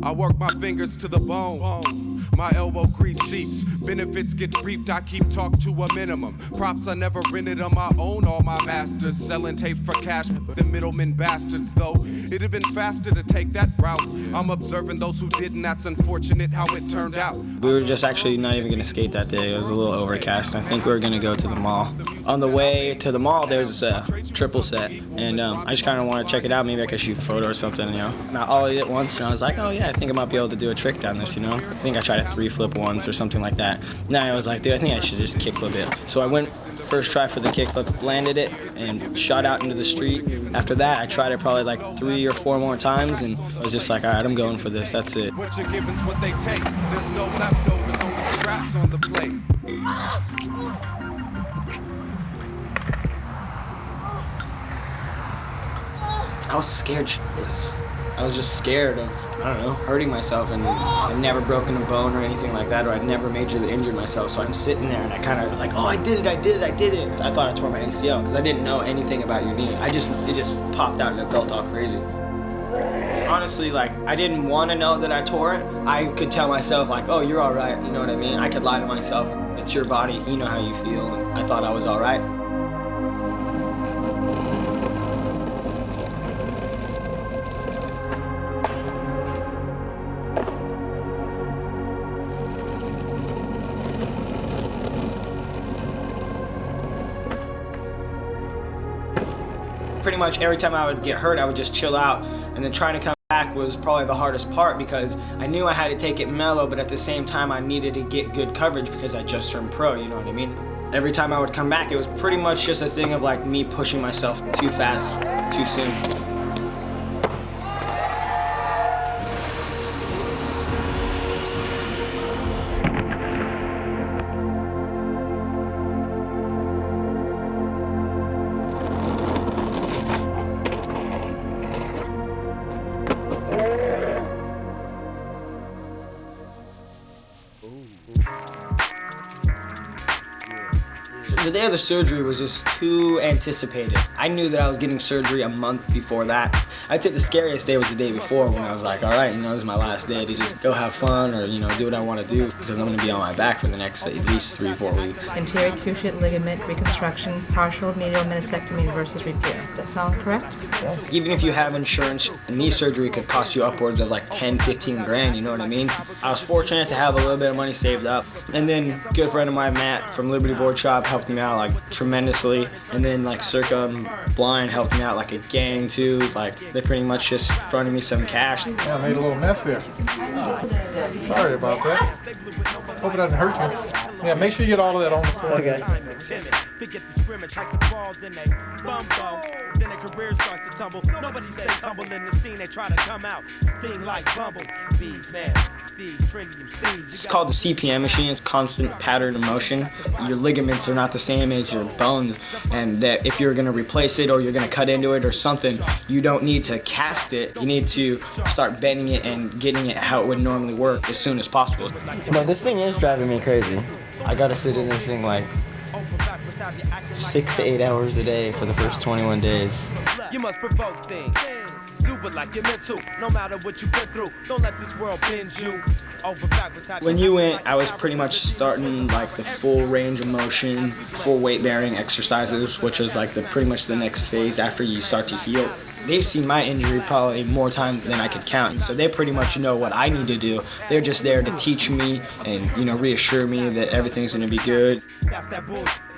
I work my fingers to the bone. My elbow grease seeps. Benefits get reaped. I keep talk to a minimum. Props I never rented on my own. All my masters selling tape for cash. The middlemen bastards, though. It'd have been faster to take that route. I'm observing those who didn't. That's unfortunate how it turned out. We were just actually not even gonna skate that day. It was a little overcast, and I think we were gonna go to the mall. On the way to the mall, there's a triple set, and I just kind of want to check it out. Maybe I could shoot a photo or something, you know. And I ollied it once, and I was like, oh yeah, I think I might be able to do a trick down this, you know. I think I tried a 3-flip once or something like that. Now I was like, dude, I think I should just kickflip it. So I went first try for the kickflip, landed it, and shot out into the street. After that, I tried it probably like 3 or 4 more times, and I was just like, all right, I'm going for this. That's it. What you're given's what they take. There's no leftovers, only scraps on the plate. I was scared shitless. I was just scared of, I don't know, hurting myself, and I'd never broken a bone or anything like that, or I'd never majorly injured myself. So I'm sitting there and I kind of was like, oh, I did it. I thought I tore my ACL because I didn't know anything about your knee. It just popped out and it felt all crazy. Honestly, like, I didn't want to know that I tore it. I could tell myself, like, oh, you're all right, you know what I mean? I could lie to myself. It's your body, you know how you feel. And I thought I was all right. Pretty much every time I would get hurt, I would just chill out, and then trying to come back was probably the hardest part because I knew I had to take it mellow, but at the same time I needed to get good coverage because I just turned pro, you know what I mean? Every time I would come back, it was pretty much just a thing of like me pushing myself too fast, too soon. The day of the surgery was just too anticipated. I knew that I was getting surgery a month before that. I'd say the scariest day was the day before when I was like, all right, you know, this is my last day to just go have fun or, you know, do what I want to do because I'm going to be on my back for the next at least 3-4 weeks. Anterior cruciate ligament reconstruction, partial medial meniscectomy versus repair. That sound correct? Even if you have insurance, knee surgery could cost you upwards of like 10-15 grand, you know what I mean? I was fortunate to have a little bit of money saved up. And then a good friend of mine, Matt, from Liberty Board Shop, helped me out like tremendously. And then like Circum Blind helped me out like a gang too. Like they pretty much just fronted me some cash. Yeah, I made a little mess there. Sorry about that. Hope it doesn't hurt you. Yeah, make sure you get all of that on the floor. Okay. Forget the scrimmage, hike the ball, then they bumbo. Then their career starts to tumble. Nobody stays humble in the scene. They try to come out, sting like bumble. Bees, man, these trendy MCs. It's called the CPM machine. It's constant pattern of motion. Your ligaments are not the same as your bones, and that if you're gonna replace it or you're gonna cut into it or something, you don't need to cast it. You need to start bending it and getting it how it would normally work as soon as possible. You know, this thing is driving me crazy. I gotta sit in this thing like 6 to 8 hours a day for the first 21 days. You must provoke things. Do it like you're meant to. No matter what you've been through, don't let this world bend you. Over backwards. When you went, I was pretty much starting like the full range of motion, full weight bearing exercises, which is like pretty much the next phase after you start to heal. They've seen my injury probably more times than I could count, so they pretty much know what I need to do. They're just there to teach me and, you know, reassure me that everything's gonna be good.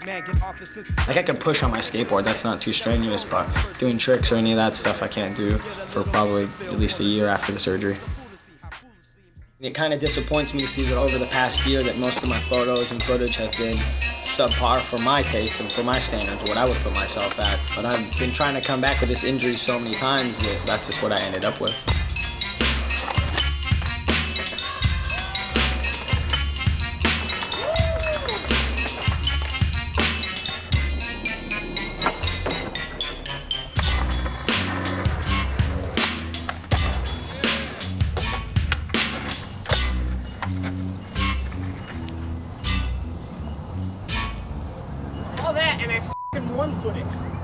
Like I can push on my skateboard, that's not too strenuous, but doing tricks or any of that stuff I can't do for probably at least a year after the surgery. It kind of disappoints me to see that over the past year that most of my photos and footage have been subpar for my taste and for my standards, what I would put myself at. But I've been trying to come back with this injury so many times that that's just what I ended up with. and I f***ing won footing.